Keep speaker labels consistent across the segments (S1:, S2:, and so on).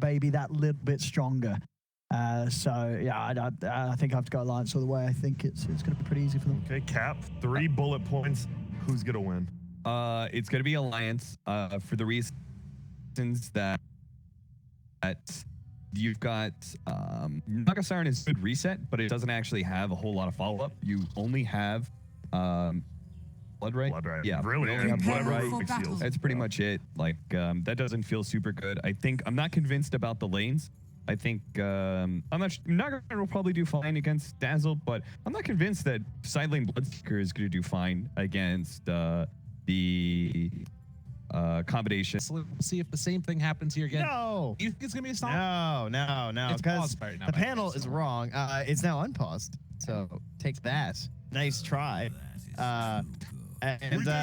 S1: maybe that little bit stronger. So yeah, I think I have to go Alliance all the way. I think it's going to be pretty easy for them.
S2: Okay, Cap, 3 bullet points. Who's going to win?
S3: It's going to be Alliance for the reasons that you've got Naga Siren is good reset, but it doesn't actually have a whole lot of follow-up. You only have Blood Right.
S2: Blood Right.
S3: Yeah,
S2: Really?
S3: you only have Blood Right.
S2: Feels.
S3: That's pretty much it. Like that doesn't feel super good. I think I'm not convinced about the lanes. I think I'm not. Naga will probably do fine against Dazzle, but I'm not convinced that side lane Bloodseeker is going to do fine against the combination.
S4: We'll see if the same thing happens here again.
S5: No.
S4: You think it's gonna be a stomp?
S5: No.
S4: It's
S5: Because
S4: paused right now,
S5: the
S4: by the way,
S5: panel is
S4: so-
S5: wrong. It's now unpaused. So take that. Nice try. And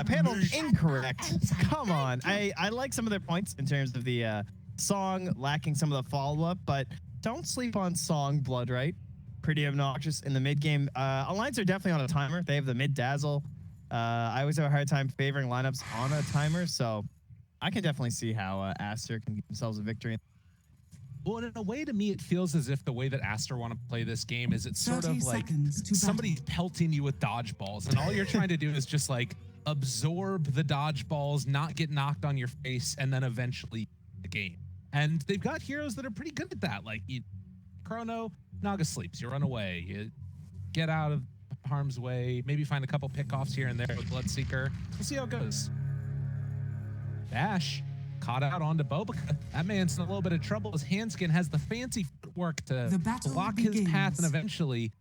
S5: panel incorrect. Come on. I like some of their points in terms of the song lacking some of the follow-up, but don't sleep on song Blood Right. Pretty obnoxious in the mid game. Alliance are definitely on a timer. They have the mid Dazzle. I always have a hard time favoring lineups on a timer, so I can definitely see how Aster can give themselves a victory.
S4: Well, in a way, to me, it feels as if the way that Aster want to play this game is it's sort of like somebody pelting you with dodgeballs, and all you're trying to do is just like absorb the dodgeballs, not get knocked on your face, and then eventually the game. And they've got heroes that are pretty good at that. Like Chrono, Naga sleeps, you run away, you get out of harm's way, maybe find a couple pickoffs here and there with Bloodseeker. We'll see how it goes. Dash caught out onto Bobica. That man's in a little bit of trouble. His Handskin has the fancy footwork to block his path and eventually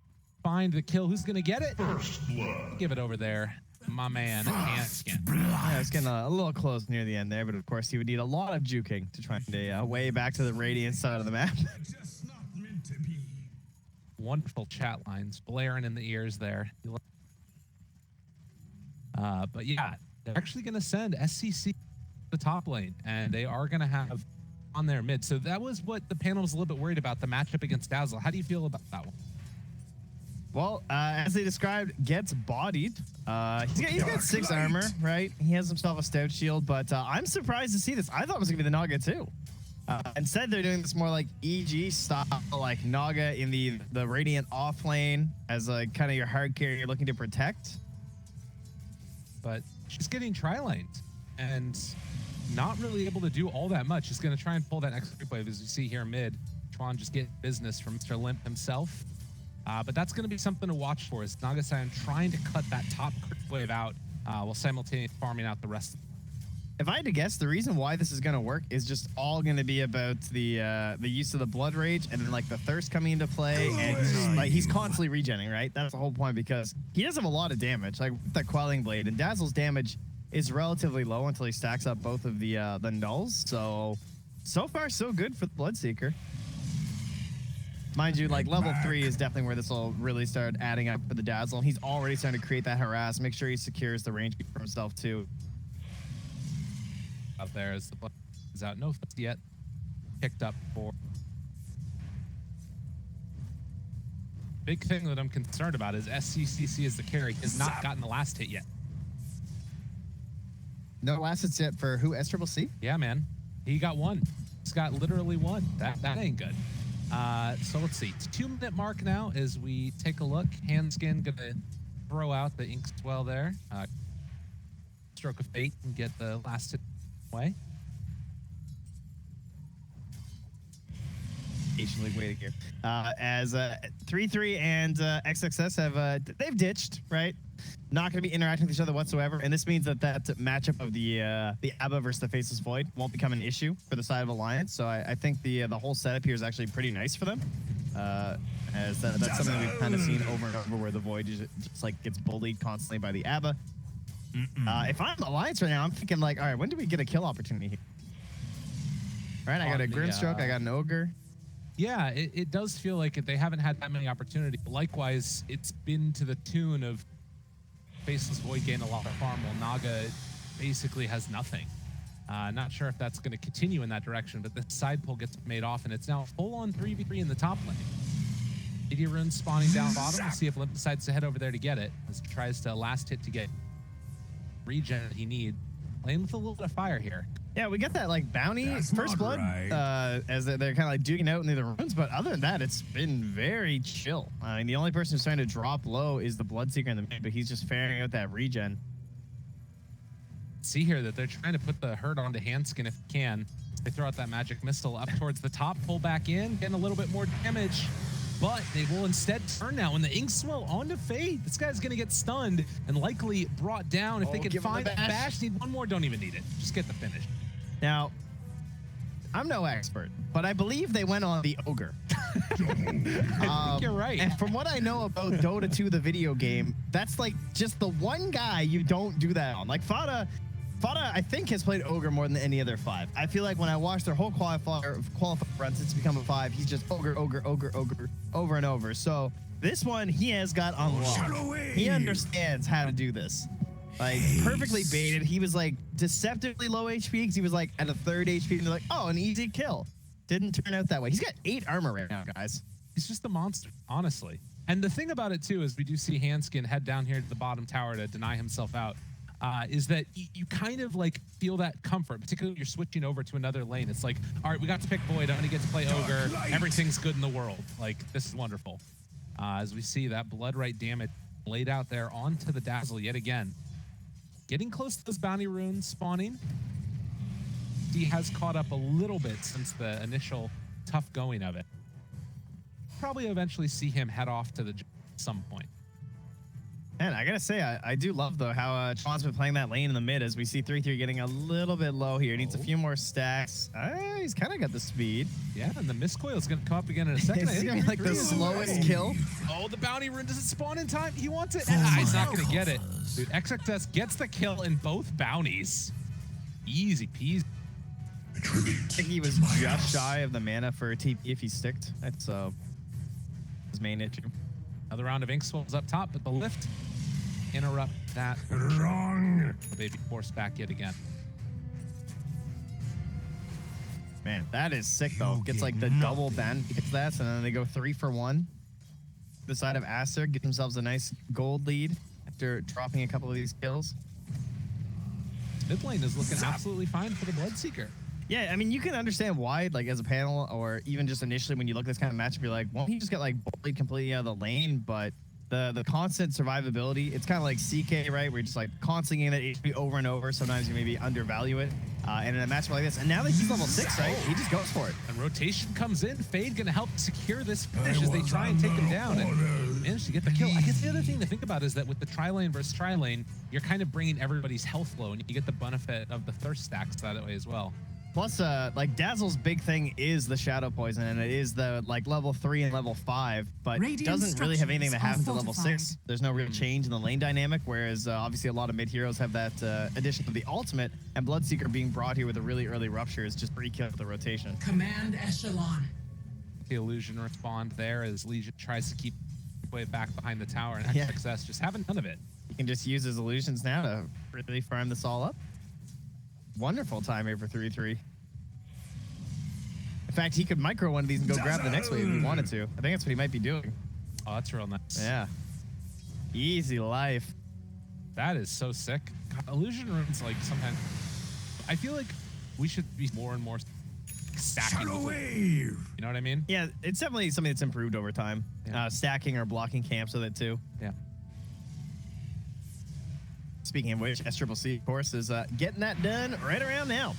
S4: find the kill. Who's going to get it? Give it over there. My man, Handskin.
S5: Yeah, it's getting a little close near the end there, but of course he would need a lot of juking to try and stay way back to the Radiant side of the map.
S4: Wonderful chat lines blaring in the ears there. But yeah, they're actually going to send SCC the top lane, and they are going to have on their mid. So that was what the panel was a little bit worried about, the matchup against Dazzle. How do you feel about that one?
S5: Well, as they described, gets bodied. He's got 6 armor, right? He has himself a stout shield, but I'm surprised to see this. I thought it was going to be the Naga too. Instead, they're doing this more like EG style, like Naga in the Radiant off lane as like kind of your hard carry you're looking to protect.
S4: But she's getting tri-laned and not really able to do all that much. She's going to try and pull that next creep wave, as you see here mid. Chuan just get business from Mr. LIMMP himself. But that's going to be something to watch for, is Naga Siren trying to cut that top creep wave out while simultaneously farming out the rest.
S5: If I had to guess, the reason why this is going to work is just all going to be about the use of the Blood Rage and then like the Thirst coming into play, and he's constantly regenning, right? That's the whole point, because he does have a lot of damage, like with that Quelling Blade, and Dazzle's damage is relatively low until he stacks up both of the nulls. So far so good for the Bloodseeker. Mind you, like level 3 is definitely where this will really start adding up for the Dazzle. He's already starting to create that harass. Make sure he secures the range for himself too.
S4: Out there as the blood is out. No flips yet. Picked up for. Big thing that I'm concerned about is SCCC as the carry has not gotten the last hit yet.
S5: No last hits yet for who? SCCC?
S4: Yeah, man. He got one. He's got literally one. That ain't good. So let's see. It's 2-minute mark now as we take a look. Handskin gonna throw out the ink swell there. Stroke of fate and get the last hit away.
S5: Patiently waiting here. As 3-3 and XXS have they've ditched, right? Not going to be interacting with each other whatsoever, and this means that matchup of the Abba versus the Faceless Void won't become an issue for the side of Alliance. So I think the whole setup here is actually pretty nice for them. As that's something we've kind of seen over and over, where the Void just like gets bullied constantly by the Abba. If I'm Alliance right now, I'm thinking like, all right, when do we get a kill opportunity here? All right, I got a Grimstroke, I got an Ogre.
S4: Yeah, it does feel like they haven't had that many opportunities. Likewise, it's been to the tune of Faceless Void gain a lot of farm while Naga basically has nothing. Not sure if that's going to continue in that direction, but the side pull gets made off, and it's now full-on 3v3 in the top lane. AD Rune spawning down bottom. We'll see if LIMMP decides to head over there to get it, as he tries to last hit to get regen that he needs. Playing with a little bit of fire here.
S5: Yeah, we get that like bounty first blood as they're kind of like duking out near the runes, but other than that, it's been very chill. I mean, the only person who's starting to drop low is the Bloodseeker in the mid, but he's just ferrying out that regen.
S4: See here that they're trying to put the hurt onto Hanskin if they can. They throw out that magic missile up towards the top, pull back in, getting a little bit more damage. But they will instead turn now, and the Ink Swell onto Fade. This guy's gonna get stunned and likely brought down. If they can find the bash, need one more, don't even need it. Just get the finish.
S5: Now, I'm no expert, but I believe they went on the Ogre.
S4: I think you're right.
S5: And from what I know about Dota 2, the video game, that's like just the one guy you don't do that on. Like Fada, I think, has played Ogre more than any other 5. I feel like when I watch their whole qualifier runs, it's become a 5. He's just Ogre, over and over. So this one, he has got unlocked. He understands how to do this. Like, perfectly baited. He was like deceptively low HP because he was like at a 3rd HP, and they're like, oh, an easy kill. Didn't turn out that way. He's got 8 armor right now, guys.
S4: He's just a monster, honestly. And the thing about it too is we do see Hanskin head down here to the bottom tower to deny himself out. Is that you kind of like feel that comfort, particularly when you're switching over to another lane. It's like, all right, we got to pick Void. I'm gonna get to play Ogre. Everything's good in the world. Like, this is wonderful. As we see that blood right damage laid out there onto the Dazzle yet again. Getting close to those bounty runes spawning. He has caught up a little bit since the initial tough going of it. Probably eventually see him head off to the at some point.
S5: Man, I gotta say, I do love though how Tron's been playing that lane in the mid as we see 3-3 getting a little bit low here. Needs a few more stacks. He's kind of got the speed.
S4: Yeah, and the Miscoil is gonna come up again in a second.
S5: It's gonna be like the slowest kill.
S4: Oh, the bounty rune doesn't spawn in time. He wants it. He's not gonna get it. Dude, XXS gets the kill in both bounties. Easy peasy.
S5: I think he was just shy of the mana for TP if he sticked. That's his main issue.
S4: Another round of Ink Swells up top, but the lift interrupt that. Wrong. Baby forced back yet again.
S5: Man, that is sick though. Gets like the double ban, gets that, and then they go 3 for 1. The side of Aster get themselves a nice gold lead after dropping a couple of these kills.
S4: Mid lane is looking absolutely fine for the Bloodseeker.
S5: Yeah, I mean, you can understand why, like, as a panel, or even just initially when you look at this kind of matchup, you're like, won't he just get, like, bullied completely out of the lane? But the constant survivability, it's kind of like CK, right? Where you're just, like, constantly getting that HP over and over. Sometimes you maybe undervalue it. And in a matchup like this, and now that he's level 6, right? He just goes for it.
S4: And rotation comes in. Fade gonna help secure this finish as they try and take him down and manage to get the kill. I guess the other thing to think about is that with the tri-lane versus tri-lane, you're kind of bringing everybody's health low, and you get the benefit of the thirst stacks that way as well.
S5: Plus, like, Dazzle's big thing is the Shadow Poison, and it is the, like, level 3 and level 5, but doesn't really have anything that happens to level 6. There's no real change in the lane dynamic, whereas obviously a lot of mid-heroes have that addition to the ultimate, and Bloodseeker being brought here with a really early rupture is just pre-kill with the rotation.
S6: Command Echelon.
S4: The illusion respond there as Legion tries to keep way back behind the tower, and XXS just having none of it.
S5: He can just use his illusions now to really farm this all up. Wonderful time here for 3-3. In fact, he could micro one of these and go grab the next wave if he wanted to. I think that's what he might be doing.
S4: Oh, that's real nice.
S5: Yeah. Easy life.
S4: That is so sick. God, illusion runes, like, sometimes I feel like we should be more and more stacking. You know what I mean?
S5: Yeah, it's definitely something that's improved over time.
S4: Yeah.
S5: Stacking or blocking camps with it too.
S4: Yeah.
S5: Speaking of which, SCCC, of course, is getting that done right around now.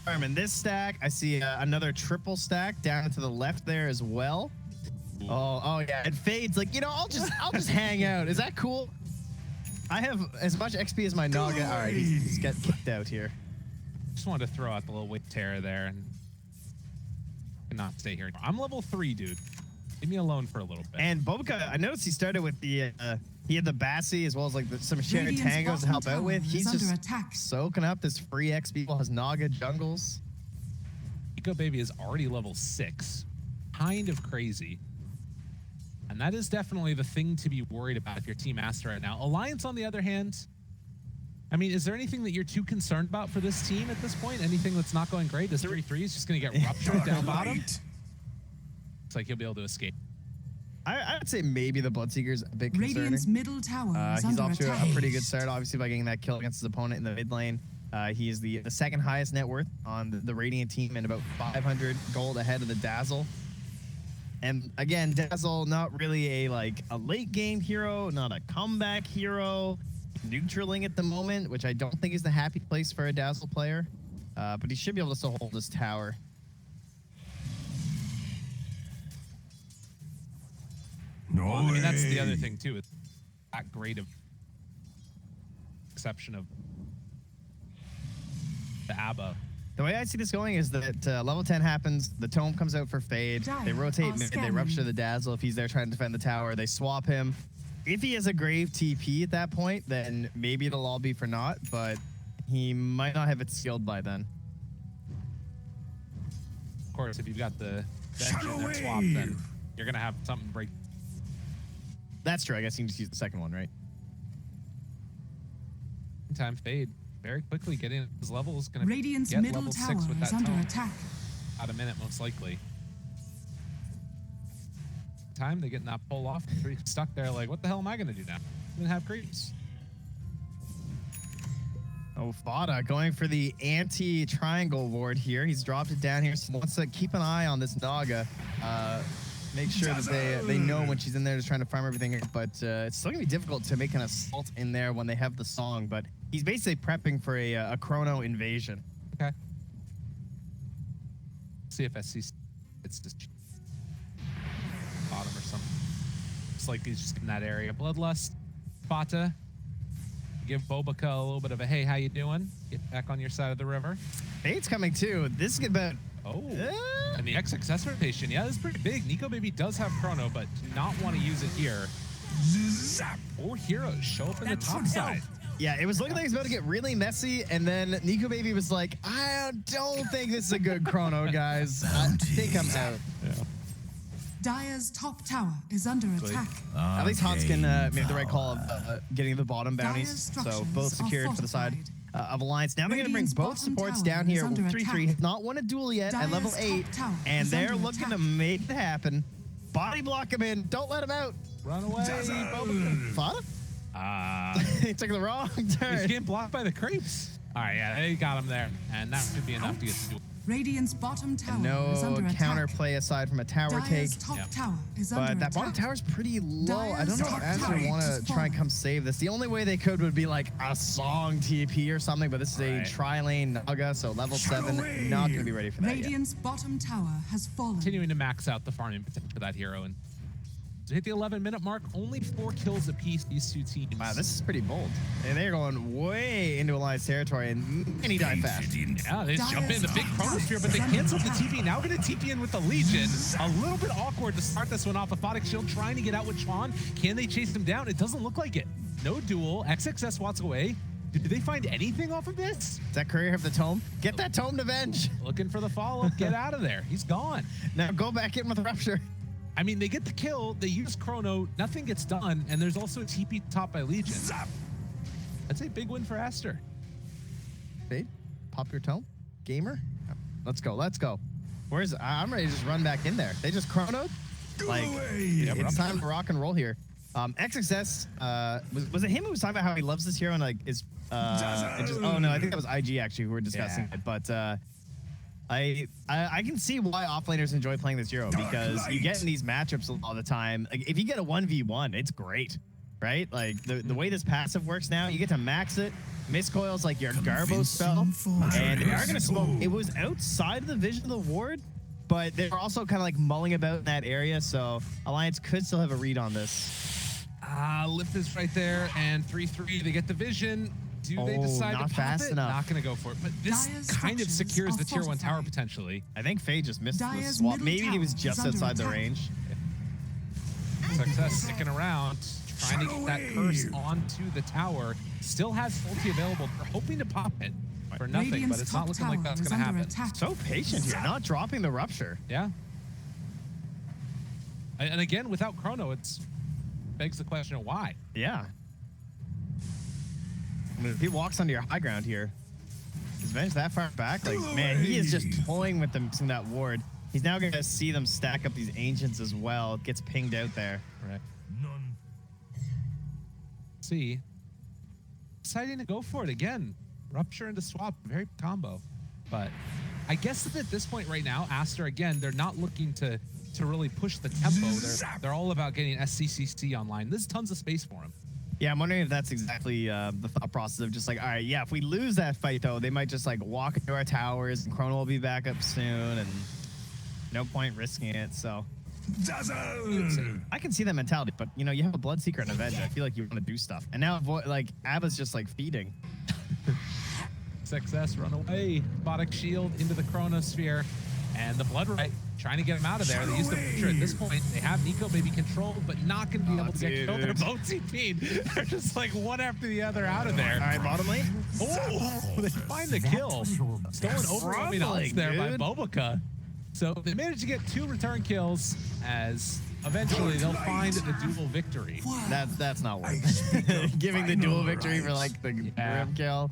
S5: And this stack, I see another triple stack down to the left there as well. Oh yeah, and Fade's like, you know, I'll just hang out. Is that cool? I have as much XP as my Naga. All right, he's got kicked out here.
S4: Just wanted to throw out the little wave terror there and cannot stay here anymore. I'm level 3, dude. Leave me alone for a little bit.
S5: And Bobica, I noticed he started with the he had the Bassi as well as like some shared tangos to help out with. He's just soaking up this free XP while his Naga jungles.
S4: Eco Baby is already level 6. Kind of crazy. And that is definitely the thing to be worried about if you're Team Aster right now. Alliance, on the other hand, I mean, is there anything that you're too concerned about for this team at this point? Anything that's not going great? This 3-3 is just going to get ruptured down bottom. Looks like he'll be able to escape.
S5: I'd say maybe the Bloodseeker's a bit concerning.
S6: Radiant's middle tower is
S5: he's
S6: under
S5: off to
S6: attack.
S5: a pretty good start, obviously, by getting that kill against his opponent in the mid lane. He is the second highest net worth on the Radiant team and about 500 gold ahead of the Dazzle. And again, Dazzle, not really a late game hero, not a comeback hero, neutraling at the moment, which I don't think is the happy place for a Dazzle player. But he should be able to still hold this tower.
S4: No, I mean, that's the other thing too. It's that great of exception of the ABBA.
S5: The way I see this going is that level 10 happens, the Tome comes out for Fade, they rotate mid, they rupture the Dazzle if he's there trying to defend the tower, they swap him. If he has a Grave TP at that point, then maybe it'll all be for naught, but he might not have it sealed by then.
S4: Of course, if you've got the engine and swap, then you're going to have something break.
S5: That's true, I guess you can just use the second one, right?
S4: Time Fade. Very quickly getting his levels. Going to
S6: Radiant's
S4: get
S6: middle
S4: level
S6: tower
S4: 6 with that
S6: is under
S4: Tome.
S6: attack.
S4: About a minute, most likely. Time they getting that pull off. Pretty stuck there. Like, what the hell am I going to do now? I'm going to have creeps.
S5: Oh, Fada going for the anti-triangle ward here. He's dropped it down here. So wants to keep an eye on this Naga. Make sure that they know when she's in there just trying to farm everything. But it's still going to be difficult to make an assault in there when they have the song. But he's basically prepping for a chrono invasion.
S4: Okay. See if SC it's just bottom or something. It's like he's just in that area. Bloodlust, Fata. Give Bobaka a little bit of a hey, how you doing? Get back on your side of the river.
S5: Fade's coming too. This is about.
S4: Oh, and the XXS rotation. Yeah, this is pretty big. Nico Baby does have Chrono, but do not want to use it here. Four heroes show up in the top side.
S5: Yeah, it was looking like it was about to get really messy, and then Nico Baby was like, I don't think this is a good Chrono, guys. I think I'm out.
S4: Yeah.
S6: Dire's top tower is under attack.
S5: At least Hans can make the right call of getting the bottom bounties. So both secured for the side of Alliance. Now they're going to bring both supports down here. 3-3 has not won a duel yet at level 8. And they're looking to make it happen. Body block him in. Don't let him out.
S4: Run away.
S5: Fada? He took the wrong turn.
S4: He's getting blocked by the creeps. All right, yeah, they got him there. And that should be enough to get the duel.
S6: Radiant's bottom tower
S5: No
S6: is under attack.
S5: counterplay aside from a tower take.
S6: Dire's top tower is
S5: But
S6: under
S5: that bottom
S6: attack.
S5: tower's pretty low. I don't know if
S6: Dire's
S5: Aster
S6: top
S5: want
S6: tower
S5: to try and come save this. The only way they could would be like a song TP or something, but this is a tri-lane Naga, so level 7, not going to be ready for that yet.
S6: Radiant's bottom tower has fallen.
S4: Continuing to max out the farming potential for that hero. And to hit the 11-minute mark, only 4 kills apiece, these two teams.
S5: Wow, this is pretty bold. And they're going way into Alliance territory, and he died fast.
S4: Yeah, they just jump in the big chronosphere, but they canceled the TP. Now going to TP in with the Legion. A little bit awkward to start this one off. Aphotic Shield trying to get out with Chon. Can they chase him down? It doesn't look like it. No duel. XXS walks away. Did they find anything off of this?
S5: Does that courier have the tome? Get that tome to Venge.
S4: Looking for the follow-up. Get out of there. He's gone.
S5: Now go back in with Rupture.
S4: I mean, they get the kill, they use Chrono, nothing gets done, and there's also a TP top by Legion. That's a big win for Aster.
S5: Fade, pop your tome. Gamer. Let's go, let's go. Where's, I'm ready to just run back in there. They just chronoed. Like, it's time to rock and roll here. XXS, was it him who was talking about how he loves this hero and like is, oh no, I think that was IG actually who were discussing it, but I can see why offlaners enjoy playing this hero because you get in these matchups all the time. Like if you get a 1v1, it's great, right? Like the way this passive works now, you get to max it. Miscoil's like your Garbo spell, and they are gonna smoke. It was outside of the vision of the ward, but they're also kind of like mulling about in that area, so Alliance could still have a read on this.
S4: Lip is right there, and 3-3, they get the vision. Do they decide
S5: not
S4: to pop
S5: fast
S4: it?
S5: enough.
S4: Not going to go for it. But this
S6: Dire's
S4: kind of
S6: structures
S4: secures the
S6: are
S4: tier 1 tower
S6: fortified.
S4: potentially.
S5: I think Faye just missed the
S6: Dire's
S5: swap.
S6: middle
S5: Maybe he was
S6: tower
S5: just
S6: is under
S5: outside the
S6: attack.
S5: range.
S4: Success sticking around, trying to get that curse onto the tower. Still has ulti available. They're hoping to pop it for nothing,
S6: Radiant's
S4: but it's not
S6: top
S4: looking like
S6: tower
S4: that's
S6: is
S4: going to
S6: under
S4: happen.
S6: attack.
S5: So patient here, not dropping the Rupture.
S4: Yeah. And again, without Chrono, it's begs the question of why.
S5: Yeah. I mean, if he walks onto your high ground here, is Venge that far back? Like, man, he is just toying with them in that ward. He's now going to see them stack up these Ancients as well. Gets pinged out there.
S4: Right. See. Deciding to go for it again. Rupture into swap, very combo. But I guess that at this point right now, Aster, again, they're not looking to really push the tempo. They're all about getting SCCC online. There's tons of space for him.
S5: Yeah, I'm wondering if that's exactly the thought process of just like, all right, yeah, if we lose that fight, though, they might just like walk into our towers and Chrono will be back up soon and no point risking it. So I can see that mentality, but you know, you have a Bloodseeker and Avenge. I feel like you want to do stuff. And now like Abba's just like feeding.
S4: Success, run away. Bodic shield into the Chronosphere. And the Bloodright trying to get him out of there. They use the Butcher at this point. They have Nico Baby controlled, but not going to be able to get killed. They're both CP'd. They're just like one after the other out of there.
S5: All right, bottom lane.
S4: Oh, they find the kill. Stolen overwhelming odds there by Bobica. So they managed to get 2 return kills as eventually they'll find the dual victory.
S5: That's not worth it. Giving the dual victory for like the grim kill.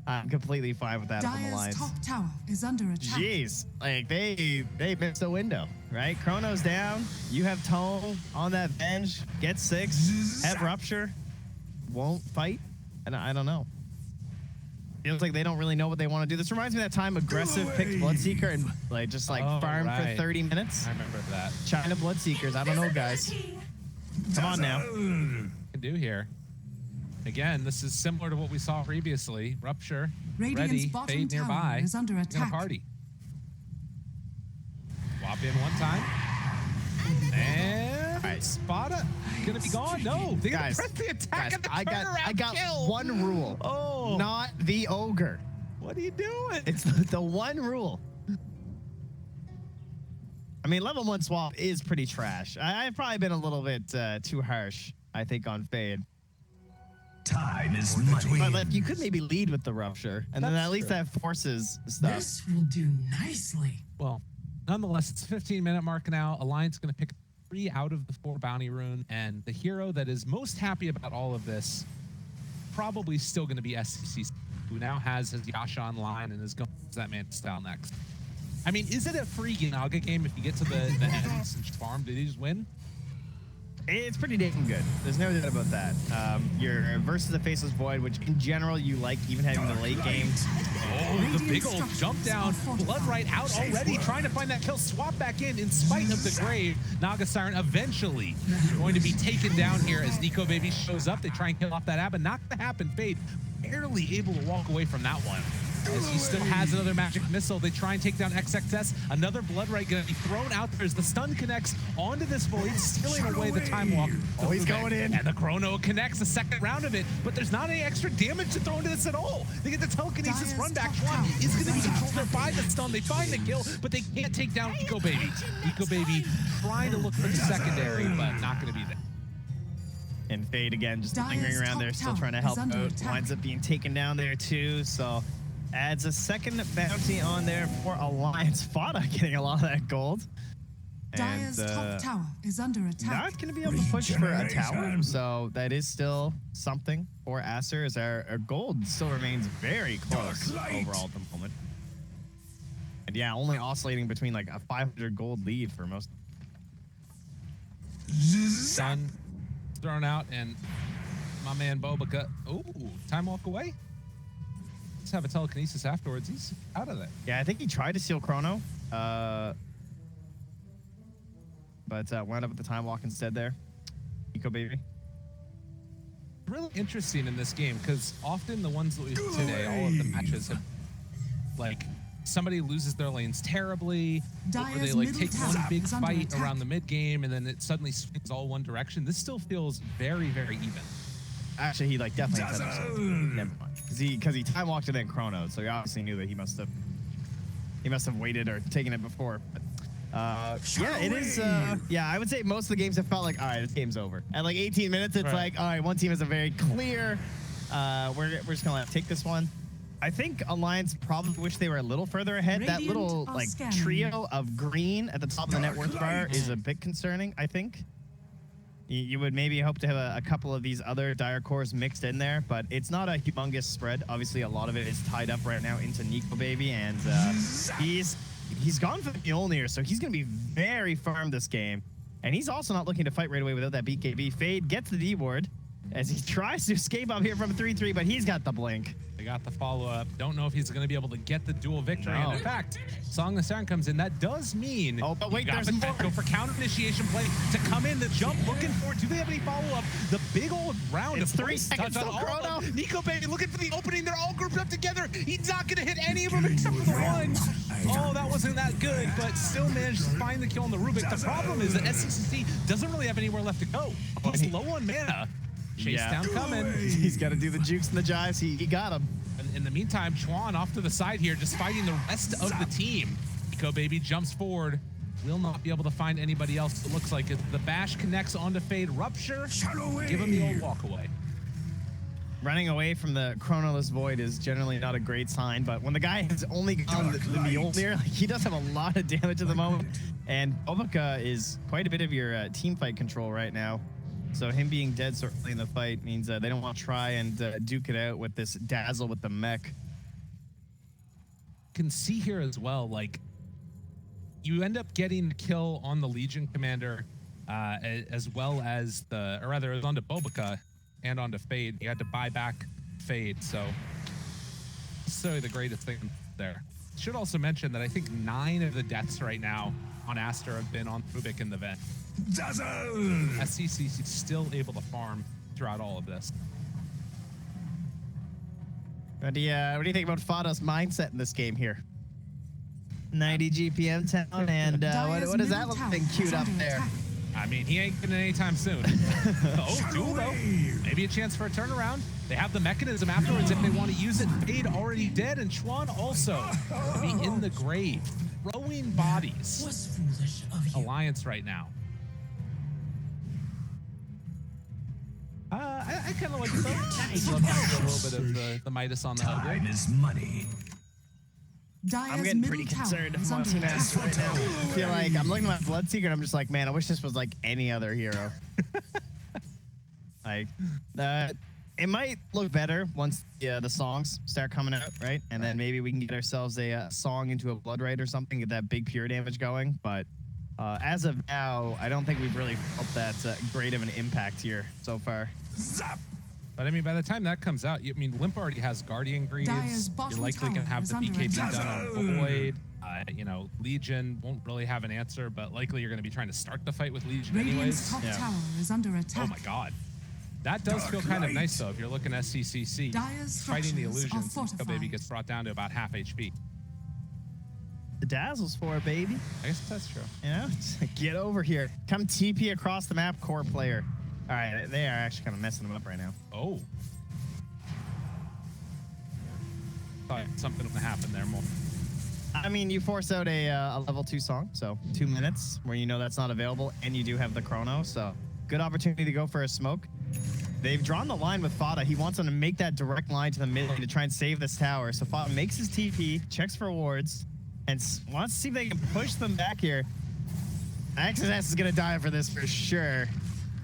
S5: I'm completely fine with that on the
S6: Dire's
S5: lines.
S6: top tower is under attack.
S5: Jeez, like they missed the window, right? Chrono's down. You have Tone on that bench. Get 6. Have Rupture. Won't fight. And I don't know. Feels like they don't really know what they want to do. This reminds me of that time Aggressive picked Bloodseeker and like just like farmed for 30 minutes.
S4: I remember that.
S5: China Bloodseekers. I don't know, guys. Come on now.
S4: Can do here. Again, this is similar to what we saw previously. Rupture,
S6: Radiant's
S4: ready,
S6: bottom
S4: Fade
S6: tower
S4: nearby.
S6: is under
S4: Gonna
S6: attack.
S4: party. Swap in one time. And Spada gonna be gone. No, they
S5: Guys,
S4: press the attack and the
S5: I got
S4: kill.
S5: one rule.
S4: Oh,
S5: Not the ogre.
S4: what are you doing?
S5: It's the one rule. I mean, level 1 swap is pretty trash. I've probably been a little bit too harsh, I think, on Fade.
S7: Time is money.
S5: But like, you could maybe lead with the Rupture, and then
S4: That's
S5: at least
S4: true.
S5: that forces stuff.
S7: This will do nicely.
S4: Well, nonetheless, it's a 15-minute mark now. Alliance going to pick 3 out of the 4 bounty rune, and the hero that is most happy about all of this probably still going to be SCC, who now has his Yasha online and is going to use that man style next. I mean, is it a free Ginaga game if you get to the end since farm? Did he just win?
S5: It's pretty damn good. There's no doubt about that. You're versus the Faceless Void, which in general you like, even having the late game.
S4: Oh, the big old jump down. Bloodright out already, trying to find that kill. Swap back in spite of the grave. Naga Siren eventually going to be taken down here as Nico Baby shows up. They try and kill off that Abba. Not gonna happen. Fade barely able to walk away from that one, as he still has another magic missile. They try and take down XXS. Another Bloodright gonna be thrown out there as the stun connects onto this Void, stealing away the Time Walk.
S5: Oh, he's going in.
S4: And the Chrono connects the second round of it, but there's not any extra damage to throw into this at all. They get the telekinesis run back. One is gonna be controlled there by the stun. They find the kill, but they can't take down Eco Baby. Eco Baby trying to look for the secondary, but not gonna be there.
S5: And Fade again, just
S6: Dire's
S5: lingering around
S6: top
S5: there, still
S6: tower
S5: trying to
S6: is
S5: help
S6: under
S5: out.
S6: attack.
S5: Winds up being taken down there too, so adds a second bounty on there for Alliance. Fada getting a lot of that gold.
S6: Dire's top tower is under attack.
S5: Not going to be able to push for a tower, so that is still something for Aster, as our gold still remains very close overall at the moment. And yeah, only oscillating between like a 500 gold lead for most.
S4: Stun thrown out, and my man Bobica. Oh, time walk away. Let's have a telekinesis afterwards. He's out of there.
S5: Yeah, I think he tried to steal Chrono, but wound up with the time walk instead there. Eco Baby.
S4: Really interesting in this game, because often the ones that we see today, all of the matches have, like, somebody loses their lanes terribly, or they
S6: Dire's
S4: like
S6: middle
S4: take one
S6: tower
S4: big
S6: is under
S4: fight
S6: attack.
S4: around the mid game, and then it suddenly swings all one direction. This still feels very, very even.
S5: Actually, he like definitely set himself. Never mind, because he time walked it in Chrono, so he obviously knew that he must have waited or taken it before. But, yeah, it is. Yeah, I would say most of the games have felt like, all right, this game's over. At like 18 minutes, it's like, all right, one team is a very clear. We're just gonna take this one. I think Alliance probably wish they were a little further ahead. That
S6: Radiant
S5: little
S6: are
S5: like
S6: scanning.
S5: trio of green at the top of the net worth bar is a bit concerning, I think. You would maybe hope to have a couple of these other dire cores mixed in there, but it's not a humongous spread. Obviously, a lot of it is tied up right now into Nico Baby, and he's gone for the Mjolnir, so he's going to be very firm this game. And he's also not looking to fight right away without that BKB. Fade gets the D ward as he tries to escape up here from 3-3, but he's got the blink.
S4: They got the follow-up. Don't know if he's going to be able to get the dual victory. And in fact, Song of Siren comes in. That does mean
S5: Oh, but wait,
S4: you got
S5: there's
S4: the
S5: more.
S4: go for counter initiation play to come in. The jump looking for it. Do they have any follow-up? The big old round
S5: It's
S4: of
S5: 3
S4: points
S5: seconds
S4: touch on
S5: till
S4: all of
S5: Chrono.
S4: them. Nico Baby looking for the opening. They're all grouped up together. He's not going to hit any of them except for the one. Oh, that wasn't that good, but still managed to find the kill on the Rubik. The problem is that SCCC doesn't really have anywhere left to go. He's low on mana. Chase down coming.
S5: He's got to do the jukes and the jives. He got him.
S4: And in the meantime, Chuan off to the side here, just fighting the rest of the team. Nico Baby jumps forward. Will not be able to find anybody else, it looks like. As the bash connects onto Fade. Rupture. Give him the old walk away.
S5: Running away from the Chronoless Void is generally not a great sign, but when the guy has only gone the Mjolnir, like, he does have a lot of damage at the moment. And Obaka is quite a bit of your team fight control right now. So him being dead so early in the fight means they don't want to try and duke it out with this Dazzle with the mech.
S4: Can see here as well, like, you end up getting the kill on the Legion Commander as well as the, or rather, it was onto Bobica and onto Fade. You had to buy back Fade, so the greatest thing there. Should also mention that I think 9 of the deaths right now on Aster have been on Rubik in the vent.
S7: Dazzle!
S4: SCCC still able to farm throughout all of this.
S5: What do you think about Fada's mindset in this game here? 90 GPM town, and what is that little thing queued up there?
S4: I mean, he ain't getting it anytime soon. Oh, duel though. Maybe a chance for a turnaround. They have the mechanism afterwards if they want to use it. Fade already dead, and Chuan also be in the grave, throwing bodies.
S7: Was foolish of you.
S4: Alliance right now. I kind of like it though. Just love having a little bit of the Midas on the
S7: Time
S4: other.
S7: is money.
S5: I'm
S6: Dyer's
S5: getting
S6: middle
S5: pretty
S6: tower
S5: concerned
S6: is
S5: if I'm
S6: under
S5: watching
S6: attack.
S5: this right now. I feel like I'm looking at my Bloodseeker and I'm just like, man, I wish this was like any other hero. Like, it might look better once the songs start coming out, right? And then maybe we can get ourselves a song into a Blood Raid or something, get that big pure damage going. But as of now, I don't think we've really felt that great of an impact here so far.
S7: Zap!
S4: But I mean, by the time that comes out, I mean, LIMMP already has Guardian
S6: Dyer's
S4: Greaves.
S6: bottom
S4: You're likely going to
S6: tower
S4: have
S6: is
S4: the
S6: under
S4: BKB
S6: attack.
S4: done on Void. You know, Legion won't really have an answer, but likely you're going to be trying to start the fight with Legion
S6: Radiant's
S4: anyways.
S6: top
S5: Yeah.
S6: tower is under attack.
S4: Oh my god. That does feel kind of nice, though, if you're looking at SCCC.
S6: Dyer's
S4: Fighting the
S6: structures are
S4: illusions, Nico Baby
S6: fortified.
S4: gets brought down to about half HP.
S5: The Dazzle's for, baby.
S4: I guess that's true.
S5: You know, get over here. Come TP across the map, core player. All right, they are actually kind of messing them up right now.
S4: Oh. Thought something would happen there more.
S5: I mean, you force out a level 2 song, so 2 minutes where you know that's not available, and you do have the chrono, so good opportunity to go for a smoke. They've drawn the line with Fada. He wants them to make that direct line to the mid lane to try and save this tower. So Fada makes his TP, checks for wards, and wants to see if they can push them back here. XSS is going to die for this for sure.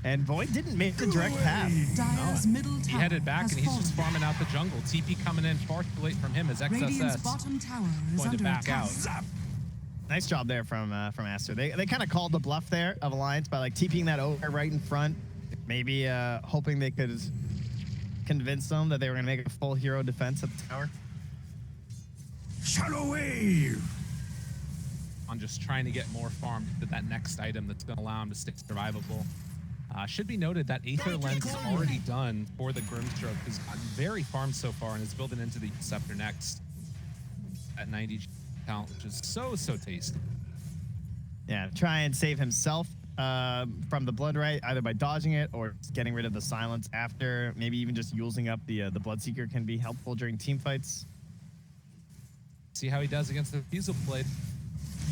S5: And Void didn't make the direct path.
S6: Dyer's middle tower
S4: He headed back
S6: has
S4: and he's just
S6: fallen.
S4: farming out the jungle. TP coming in far too late from him as
S6: Radiant's
S4: XSS
S6: bottom tower is
S4: going to
S6: under
S4: back
S6: attack.
S4: out.
S5: Nice job there from Aster. They kind of called the bluff there of Alliance by like TPing that over right in front. Maybe hoping they could convince them that they were going to make a full hero defense at the tower.
S7: Shadow wave!
S4: On just trying to get more farm to that next item that's going to allow him to stay survivable. Should be noted that Aether Lens is already done for the Grimstroke, who's gotten very farmed so far and is building into the Scepter next at 90 count, which is so tasty.
S5: Yeah, try and save himself from the Blood Right, either by dodging it or just getting rid of the silence after. Maybe even just using up the Bloodseeker can be helpful during team fights.
S4: See how he does against the Fusel Blade.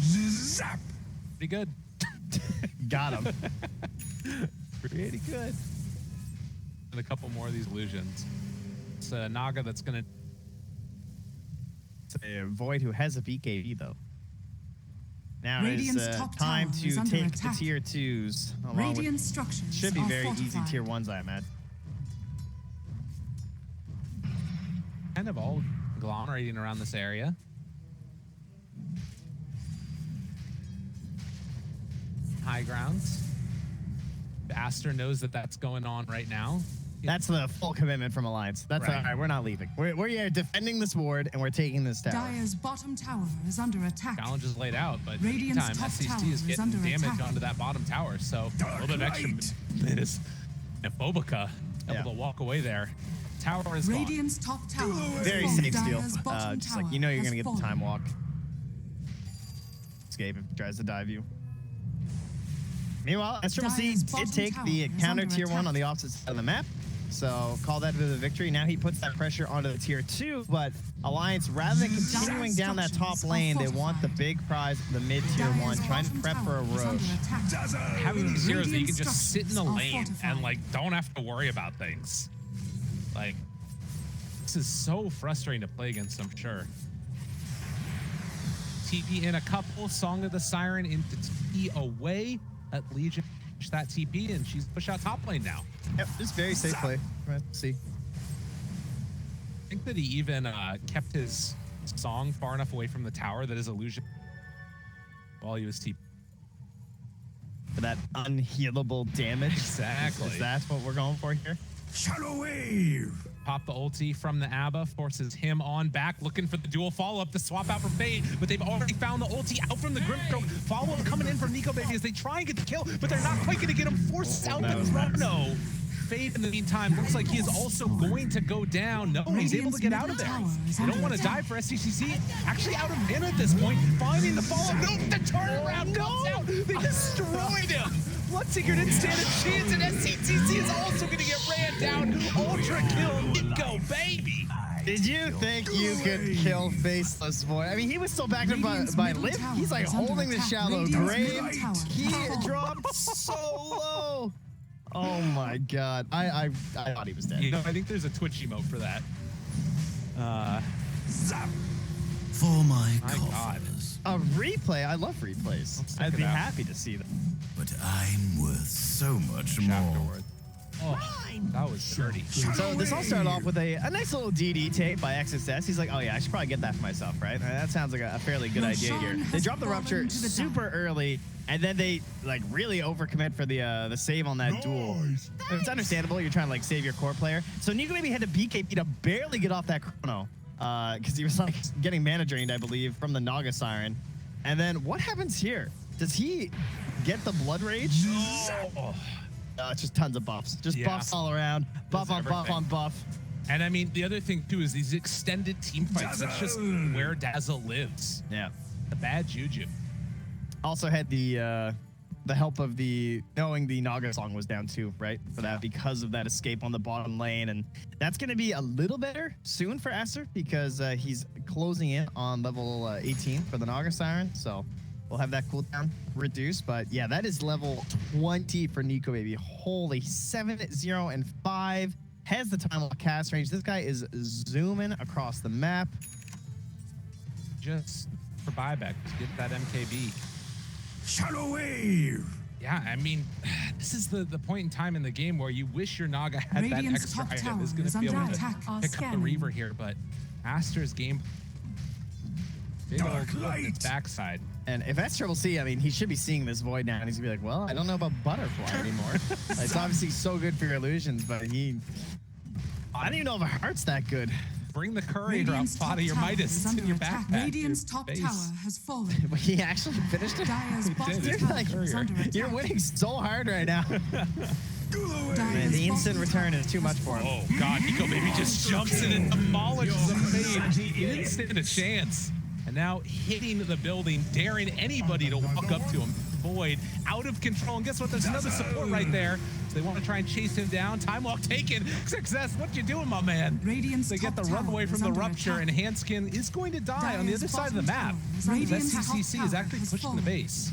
S7: Zap!
S4: Pretty good.
S5: Got him.
S4: Pretty good. And a couple more of these illusions. It's a Naga that's going to...
S5: It's a Void who has a BKB though. Now
S6: Radiant's
S5: is
S6: top
S5: time
S6: tower is
S5: to
S6: under
S5: take
S6: attack.
S5: the tier 2s. Along
S6: Radiant
S5: with,
S6: structures
S5: should be
S6: are
S5: very easy
S6: fortified.
S5: tier 1s, I imagine.
S4: kind of all agglomerating around this area. High grounds. Aster knows that that's going on right now.
S5: That's the full commitment from Alliance. That's
S4: Right.
S5: all right. We're not leaving. We're here defending this ward, and we're taking this tower.
S6: Dire's bottom tower is under attack.
S4: Challenge is laid out, but
S6: Radiant's
S4: meantime,
S6: top tower
S4: SCC is
S6: is
S4: getting
S6: under
S4: damage
S6: attack.
S4: onto that bottom tower. So a little bit of extra
S7: light.
S4: minutes. Nephobica able
S5: Yeah.
S4: to walk away there. Tower is gone.
S6: Radiant's top tower is
S5: Very
S6: full.
S5: safe steal.
S6: Dire's bottom
S5: Just like
S6: tower
S5: you know, you're
S6: has
S5: gonna get the
S6: fallen.
S5: time walk. Escape if he tries to dive you. Meanwhile, Aster
S6: Dire's
S5: did
S6: bottom
S5: take
S6: tower
S5: the
S6: is
S5: counter
S6: under
S5: tier 1 on
S6: attack.
S5: the opposite side of the map. So call that a bit of a victory. Now he puts that pressure onto the tier 2, but Alliance, rather than continuing down that top
S6: structures are
S5: lane, they want the
S6: fortified.
S5: big prize, the mid tier
S6: Dire's
S5: 1, trying to
S6: bottom
S5: prep for a
S6: tower is under
S5: roach.
S6: attack.
S7: Dazzle.
S4: Having these heroes that you can
S6: Radiant
S4: just sit in the
S6: structures are
S4: lane
S6: fortified.
S4: and like don't have to worry about things. Like this is so frustrating to play against, I'm sure. TP in a couple, Song of the Siren into TP away at Legion. Push that TP and she's push out top lane now.
S5: Yep, just very safe play. Let's see.
S4: I think that he even kept his song far enough away from the tower that his illusion while he was TP.
S5: For that unhealable damage.
S4: Exactly.
S5: Is that what we're going for here?
S7: Shadow wave.
S4: Pop the ulti from the Abba, forces him on back, looking for the dual follow-up to swap out from Fade, but they've already found the ulti out from the Grimstroke. Follow-up coming in from Nico Baby as they try and get the kill, but they're not quite gonna get him. Forced out the Chrono. Fade in the meantime looks like he is also going to go down. No, he's able to get out of there. They don't want to die for SCCC. Actually out of mana at this point, finding the follow-up. No, the turnaround comes out. They destroyed him. Bloodseeker didn't stand a chance, and SCCC is also going to get ran down. Ultra kill, Nico Baby.
S5: Did you think you could kill Faceless Boy? I mean, he was still backed up
S6: Radiant's
S5: by
S6: middle
S5: LIMMP.
S6: tower
S5: He's like
S6: is under
S5: holding the
S6: attack.
S5: shallow
S6: Radiant's
S5: grave.
S6: middle tower
S5: He
S6: has fallen.
S5: dropped so low. Oh my god. I thought he was dead.
S4: You know, I think there's a Twitch emote for that.
S7: Zap. For my
S4: My God.
S7: coffers.
S5: A replay. I love replays.
S4: Let's check
S5: I'd
S4: it
S5: be
S4: out.
S5: happy to see them.
S7: But I'm worth so much more.
S4: Afterward. Oh, that was dirty.
S5: So this all started off with a nice little DD tape by XSS. He's like, oh yeah, I should probably get that for myself, right? That sounds like a fairly good idea here. They dropped the rupture super early, and then they like really overcommit for the save on that duel. It's understandable. You're trying to like save your core player. So Nico maybe had to BKB to barely get off that chrono because he was like getting mana drained, I believe, from the Naga Siren. And then what happens here? Does he get the Blood Rage? It's just tons of buffs. Just
S4: Yeah.
S5: buffs all around. Buff
S4: Does
S5: on buff
S4: everything.
S5: on buff.
S4: And I mean, the other thing too is these extended team fights. That's just where Dazzle lives.
S5: Yeah.
S4: The bad juju.
S5: Also had the help of knowing the Naga song was down too, right? For that, because of that escape on the bottom lane. And that's going to be a little better soon for Aster because he's closing in on level 18 for the Naga Siren. So we'll have that cooldown reduced. But yeah, that is level 20 for Nico Baby. Holy 7, 0, and 5. Has the time lock cast range. This guy is zooming across the map.
S4: Just for buyback to get that MKB.
S7: Shadow wave.
S4: Yeah, I mean, this is the point in time in the game where you wish your Naga had that
S6: Radiant's
S4: extra
S6: top
S4: item.
S6: tower
S4: Is going
S6: is
S4: to be
S6: under
S4: able to
S6: attack.
S4: pick up the
S6: Scanning.
S4: Reaver here, but Aster's game. Big
S7: Dark
S4: old look at
S7: light.
S4: its backside.
S5: And if that's Triple C, I mean, he should be seeing this void now, and he's gonna be like, well, I don't know about Butterfly anymore. It's obviously so good for your illusions, but I don't even know if Heart's that good.
S4: Bring the courier up,
S6: Radiant's top
S4: Fada, your
S6: tower
S4: Midas.
S6: is
S4: It's in
S6: under
S4: your
S6: attack.
S4: backpack.
S6: Radiant's
S4: your
S6: top
S4: base.
S6: tower has fallen.
S5: But he actually finished it.
S6: Dire's bottom
S4: did.
S6: tower
S5: Like,
S6: is under attack.
S5: you're winning so hard right now.
S6: Dire's
S5: Man, the instant
S6: bottom
S5: return
S6: tower
S5: is too much for him.
S4: Oh God, Nico Baby just jumps in and demolishes a Fade. He didn't stand a chance. And now hitting the building, daring anybody to walk up to him. Void out of control. And guess what? There's another support right there. So they want to try and chase him down. Time walk taken. Success. What you doing, my man?
S6: Radiant's
S4: They get the
S6: top
S4: runaway
S6: tower
S4: from
S6: is
S4: the
S6: under
S4: rupture,
S6: attack.
S4: and Handskin is going to die on the
S6: Dire's
S4: other side of the
S6: bottom
S4: map.
S6: tower is
S4: Because
S6: under attack.
S4: SCCC is actually
S6: Has
S4: pushing the
S6: fallen.
S4: base.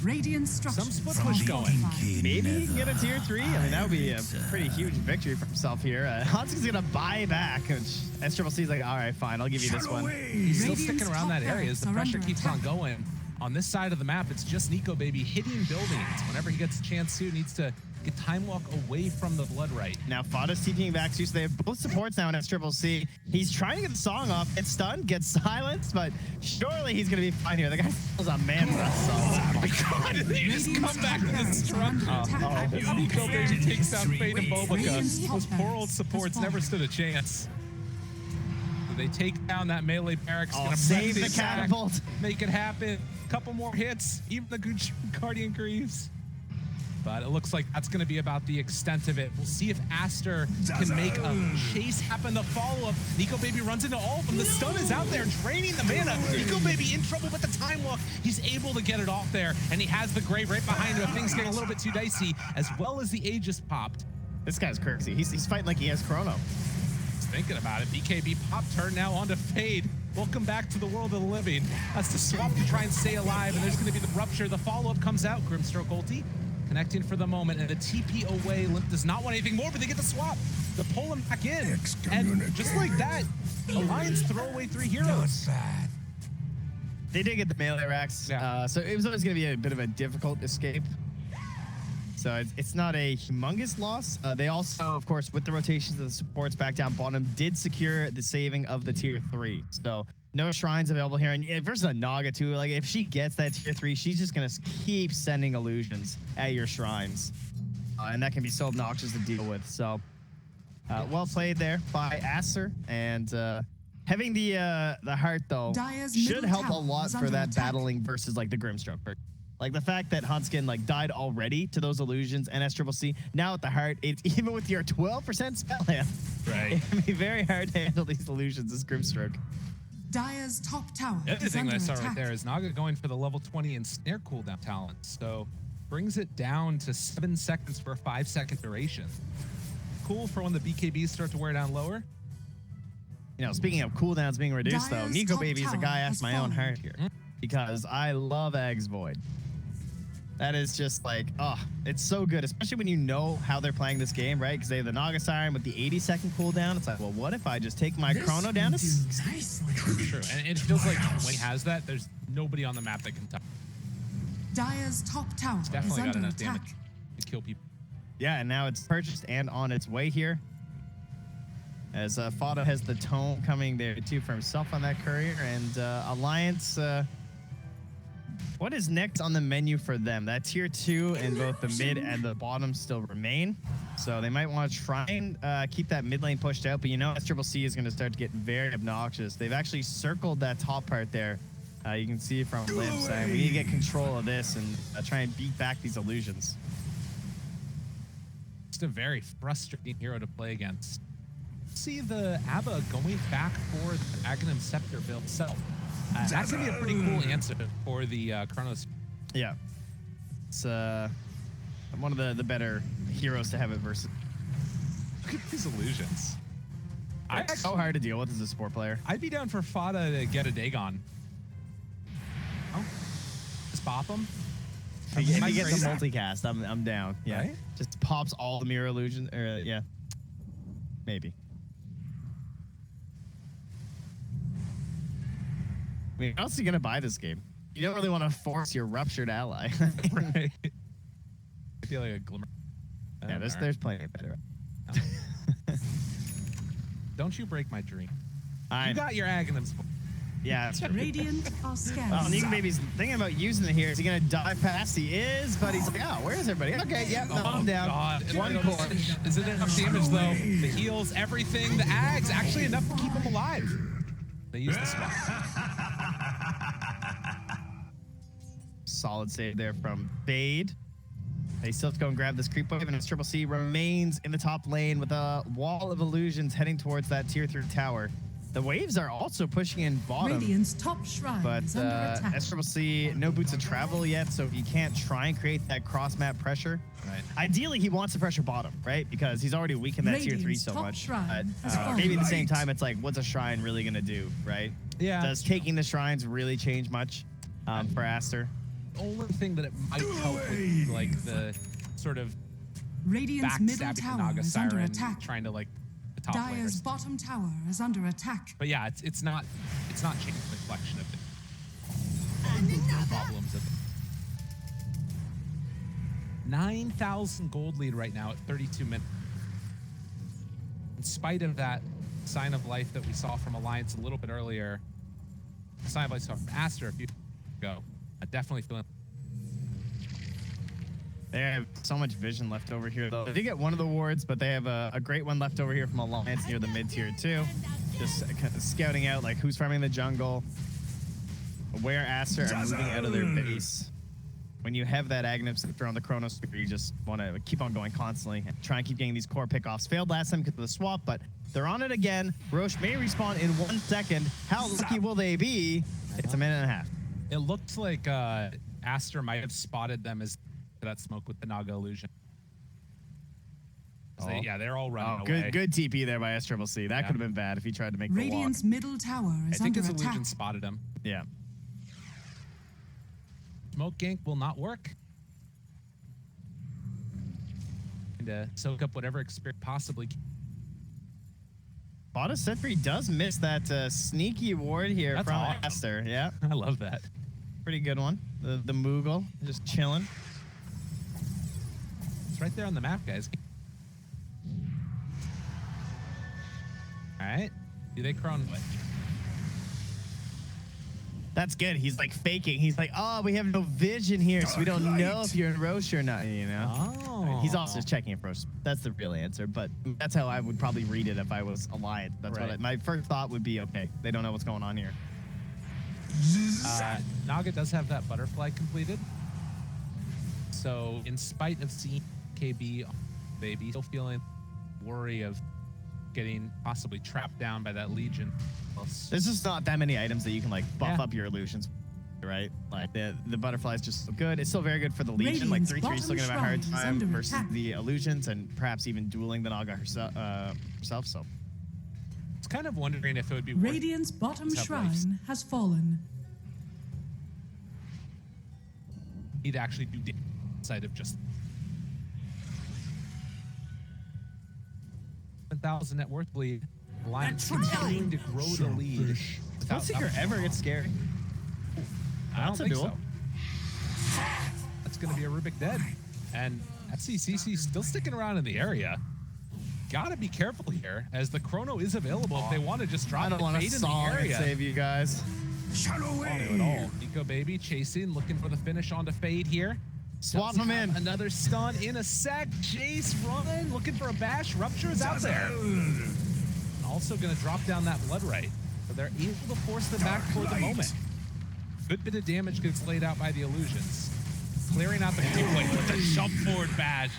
S6: Radiant structures
S4: Some split
S6: are
S4: push going.
S6: fortified.
S5: Maybe he can get a tier 3. I mean, that would be a pretty huge victory for himself here. Hanski's gonna buy back. SCCC's like, all right, fine, I'll give you this
S7: Shadow
S5: one.
S4: He's still
S6: Radiant's
S4: sticking around
S6: top
S4: that area as the
S6: barracks are
S4: pressure
S6: under
S4: keeps on
S6: attack.
S4: going. On this side of the map, it's just Nico Baby hitting buildings. Whenever he gets a chance to, needs to get time walk away from the blood right.
S5: Now Fada's TPing back too, so they have both supports now in SCCC. He's trying to get the song off, gets stunned, gets silenced, but surely he's gonna be fine here. The guy still has a man for that song.
S4: Oh my god, they just come back to destruction. Nico Baby takes down Fade and Bobica. Those poor old supports never stood a chance. So they take down that melee barracks, gonna
S5: save the
S4: attack,
S5: catapult.
S4: make it happen. Couple more hits, even the Guardian Greaves. But it looks like that's going to be about the extent of it. We'll see if Aster can make a chase happen. The follow-up, Nico Baby runs into all of them. The stun is out there, draining the mana. Nico Baby in trouble with the time walk. He's able to get it off there, and he has the Grave right behind him. Things get a little bit too dicey, as well as the Aegis popped.
S5: This guy's crazy. He's fighting like he has Chrono.
S4: Just thinking about it, BKB pop turn now onto Fade. Welcome back to the world of the living. Has to swap to try and stay alive, and there's going to be the rupture. The follow-up comes out. Grimstroke ulti. Connecting for the moment, and the TP away. LIMMP does not want anything more, but they get the swap to pull him back in. And just like that, Alliance throw away 3 heroes.
S5: They did get the melee racks,
S4: Yeah.
S5: so it was always going to be a bit of a difficult escape. So it's not a humongous loss. They also, of course, with the rotations of the supports back down bottom, did secure the saving of the tier 3. So no shrines available here. And versus a Naga too, like if she gets that tier 3, she's just gonna keep sending illusions at your shrines. And that can be so obnoxious to deal with. So well played there by Aster. And having the heart though
S6: Dire's
S5: should
S6: middle
S5: help a
S6: tower
S5: lot
S6: is
S5: for
S6: under
S5: that
S6: attack.
S5: battling versus like the Grimstroke. Like the fact that Huntskin like died already to those illusions and SCCC. Now with the heart, it's even with your 12% spell hand,
S4: Right.
S5: it can be very hard to handle these illusions as Grimstroke.
S6: Dire's top tower
S4: The other
S6: is
S4: thing that
S6: under
S4: I saw right
S6: attack.
S4: there is Naga going for the level 20 and snare cooldown talent. So brings it down to 7 seconds for a 5-second duration. Cool for when the BKBs start to wear down lower.
S5: You know, speaking of cooldowns being reduced though,
S6: Dire's
S5: Nico
S6: top
S5: Baby is a
S6: tower
S5: guy
S6: has
S5: after my own
S6: fallen.
S5: heart here because I love Ag's Void. That is just like, oh, it's so good, especially when you know how they're playing this game, right? Because they have the Naga Siren with the 80-second cooldown. It's like, well, what if I just take my chrono down to
S4: True. And it feels like when he has that, there's nobody on the map that can touch.
S6: Dire's top tower is
S4: Definitely got
S6: under
S4: enough
S6: attack.
S4: damage to kill people.
S5: Yeah, and now it's purchased and on its way here. As Fado has the tome coming there too for himself on that courier. And Alliance, what is next on the menu for them? That tier 2 in both the mid and the bottom still remain. So they might want to try and keep that mid lane pushed out. But you know, SCCC is going to start to get very obnoxious. They've actually circled that top part there. You can see from LIMMP saying we need to get control of this and try and beat back these illusions.
S4: Just a very frustrating hero to play against. See the ABBA going back for the Aghanim Scepter build itself. That's going to be a pretty cool answer for the Chronos.
S5: Yeah. It's one of the better heroes to have it versus.
S4: Look at these illusions.
S5: It's so hard to deal with as a support player.
S4: I'd be down for Fada to get a Dagon. Oh, just bop him.
S5: If you
S4: Am I
S5: get the
S4: crazy?
S5: multicast, I'm down. Yeah.
S4: Right?
S5: Just pops all the mirror illusion. Or yeah. Maybe. I mean, how else are you gonna buy this game? You don't really want to force your ruptured ally.
S4: Right. I feel like a glimmer.
S5: Yeah, there's plenty of better.
S4: Don't you break my dream.
S5: I
S4: You
S5: know.
S4: got your Aghanims.
S5: Yeah, that's true.
S6: Radiant are scarce.
S5: Well, Nico Baby's thinking about using it here. Is he gonna dive past? He is, but he's like, oh, where is everybody? Okay, yep, no, I'm down.
S4: God.
S5: One
S4: Is
S5: core.
S4: Is it enough damage though? The heals, everything. The Ags actually enough to keep him alive. They use the swap.
S5: Solid save there from Fade. They still have to go and grab this creep wave, and SCCC remains in the top lane with a wall of illusions heading towards that tier 3 tower. The waves are also pushing in bottom,
S6: Radiant's top shrine
S5: but
S6: is under attack.
S5: SCCC, no boots of travel yet, so you can't try and create that cross-map pressure.
S4: Right.
S5: Ideally, he wants to pressure bottom, right? Because he's already weak in that tier 3
S6: Radiant's
S5: so
S6: top
S5: much.
S6: shrine
S5: But
S6: has fallen.
S5: maybe at the same time, it's like, what's a shrine really going to do, right?
S4: Yeah.
S5: Does taking the shrines really change much for Aster?
S4: The only thing that it might help with like the sort of
S6: Radiant's middle
S4: backstabbing the
S6: tower
S4: Naga
S6: is under
S4: Siren,
S6: attack.
S4: trying to like the top
S6: Dire's
S4: laners.
S6: bottom tower is under attack.
S4: But yeah, it's not changing the collection of the problems of it. 9,000 gold lead right now at 32 minutes. In spite of that sign of life that we saw from Alliance a little bit earlier, sign of life saw from Aster a few ago, I definitely feeling.
S5: They have so much vision left over here, though. They did get one of the wards, but they have a great one left over here from Alliance near the mid-tier, too. Just kind of scouting out, like, who's farming the jungle, where Aster are moving out of their base. When you have that Aghanim Scepter on the Chronos, you just want to keep on going constantly and try and keep getting these core pickoffs. Failed last time because of the swap, but they're on it again. Roche may respawn in 1 second. How lucky will they be? It's a minute and a half.
S4: It looked like Aster might have spotted them as that smoke with the Naga illusion. Yeah, they're all running away.
S5: Good TP there by SCCC. That could have been bad if he tried to make
S6: Radiant's
S5: the walk.
S6: middle tower is
S4: I think
S6: under
S4: his
S6: attack.
S4: illusion spotted him.
S5: Yeah.
S4: Smoke gank will not work. And to soak up whatever experience possibly can.
S5: Bottas Sentry does miss that sneaky ward here
S4: That's
S5: from
S4: awesome.
S5: Aster. Yeah,
S4: I love that.
S5: pretty good one. The Moogle just chilling.
S4: It's right there on the map, guys. All right. Do they Chrono it?
S5: That's good. He's like faking. He's like, oh, we have no vision here, so we don't know if you're in Roche or not. You know.
S4: Oh.
S5: He's also just checking if Roche. That's the real answer, but that's how I would probably read it if I was Alliance. That's
S4: Right.
S5: my first thought would be. Okay, they don't know what's going on here.
S4: Naga does have that butterfly completed. So in spite of seeing KB baby, still feeling worry of getting possibly trapped down by that Legion.
S5: There's just not that many items that you can like buff
S4: Yeah.
S5: up your illusions, right? Like the butterfly is just so good. It's still very good for the Legion. Like
S6: Radiant's
S5: 3-3 is still gonna have a hard
S6: bottom shrine is
S5: time
S6: under
S5: versus
S6: attack.
S5: the illusions and perhaps even dueling the Naga herself. So
S4: It's kind of wondering if it would be worth
S6: Radiant's bottom
S4: Let's have lives.
S6: shrine has fallen.
S4: he'd actually do damage inside of just 1,000 net worth lead. Alliance continuing to grow the lead. without
S5: Seeker ever gets scary?
S4: I don't
S5: That's a
S4: think
S5: duel.
S4: so. That's going to be a Rubik dead. And FCCC still sticking around in the area. Gotta be careful here, as the Chrono is available if they want to just drop
S5: I don't
S4: the
S5: want to
S4: fade in the
S5: song and
S4: area.
S5: save you guys.
S7: Shadow
S4: Don't do it all. Nico Baby chasing, looking for the finish onto Fade here.
S5: Swap
S4: Does
S5: him
S4: have
S5: in.
S4: Another stun in a sec. Jace running, looking for a bash. Rupture is out there. Also going to drop down that blood right. So they're able to force them back for the moment. Good bit of damage gets laid out by the illusions. Clearing out the gateway with a jump forward bash.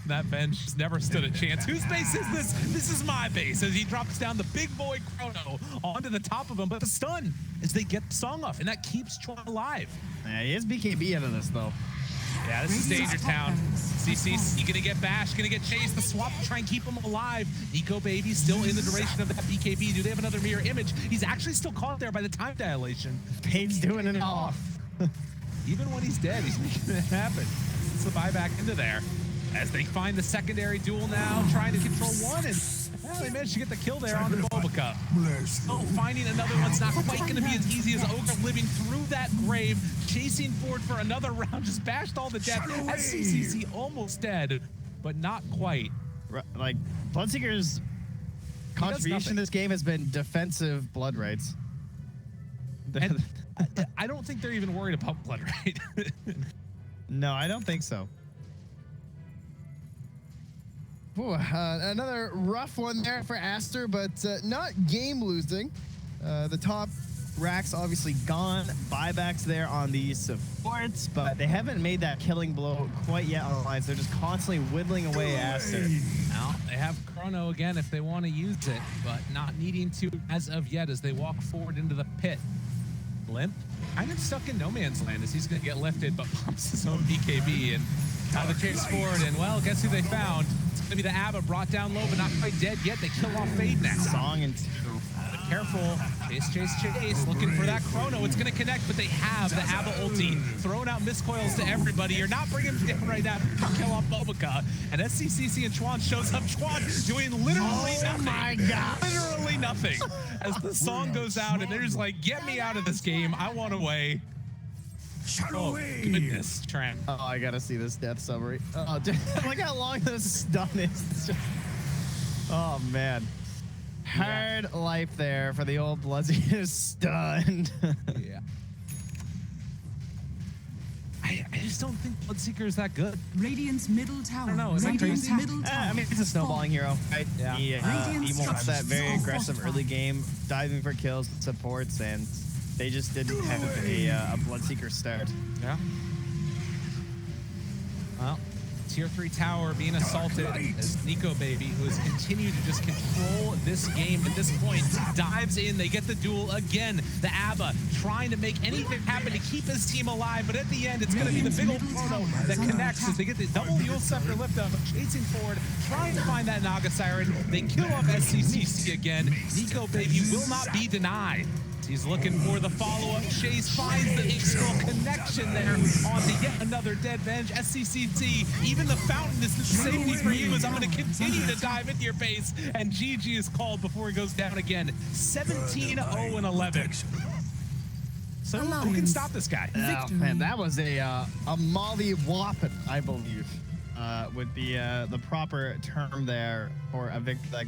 S4: That bench has never stood a chance. Whose base is this? This is my base. As he drops down the big boy Chrono onto the top of him. But the stun as they get the song off. And that keeps Chuan alive.
S5: Yeah, he is BKB out of this though.
S4: Yeah, this is Danger Town. CC's gonna get bashed, gonna get chased. The swap to try and keep him alive. Nico Baby still in the duration of that BKB. Do they have another mirror image? He's actually still caught there by the time dilation.
S5: Page's doing it off.
S4: Even when he's dead, he's making it happen. It's the buyback into there. As they find the secondary duel now, trying to control one, and well, they managed to get the kill there on the Bobica. Oh, finding another one's not quite going to be as easy as Ogre living through that grave, chasing forward for another round, just bashed all the death. SCCC almost dead, but not quite.
S5: Like Bloodseeker's contribution
S4: nothing.
S5: to this game has been defensive blood rights.
S4: And I don't think they're even worried about blood right.
S5: No, I don't think so. Ooh, another rough one there for Aster, but not game losing. The top racks obviously gone. Buybacks there on the supports, but they haven't made that killing blow quite yet on the lines. They're just constantly whittling away at Aster.
S4: Now, they have Chrono again if they want to use it, but not needing to as of yet as they walk forward into the pit. LIMMP kind of stuck in no man's land as he's going to get lifted, but pumps his own BKB and now the chase forward. And well, guess who they found? It's going to be the Abba brought down low, but not quite dead yet. They kill off Fade now.
S5: Song and
S4: But careful. Chase. Looking for that Chrono. It's going to connect, but they have the Abba ulti. Throwing out miscoils to everybody. You're not bringing him down right now. Kill off Bobica. And SCCC and Chuan shows up. Chuan doing literally nothing.
S5: my God.
S4: Literally nothing. As the song goes out and they're just like, get me out of this game. I want away.
S7: Shadow
S4: Oh,
S7: wave.
S4: goodness, Trent.
S5: Oh, I gotta see this death summary. Oh, dude, look how long this stun is. It's just- oh man, hard life there for the old Bloodsy is stunned.
S4: Yeah. I just don't think Bloodseeker is that good.
S6: Radiant's middle tower.
S4: don't know, is that
S6: Radiant's
S4: crazy?
S6: middle tower.
S5: I mean, it's a snowballing hero, right?
S4: Yeah.
S5: He
S6: Radiant
S5: wants that very
S6: structures
S5: aggressive
S6: fortified.
S5: early game, diving for kills, supports, and they just didn't have a Bloodseeker start.
S4: Yeah. Well, tier 3 tower being assaulted as Nico Baby, who has continued to just control this game at this point, dives in. They get the duel again. The ABBA trying to make anything happen to keep his team alive, but at the end, it's going to be the big old proto that connects as they get the double Yule Scepter lift up, chasing forward, trying to find that Naga Siren. They kill off SCCC again. Nico Baby will not be denied. He's looking for the follow-up chase, finds the X-Scroll connection there onto yet another dead bench. SCCC, even the fountain is the safety for you as I'm going to continue to dive into your base, and GG is called before he goes down again. 17-0-11. So who can stop this guy?
S5: Oh, man, that was a molly whopping, I believe, with the proper term there for a victory like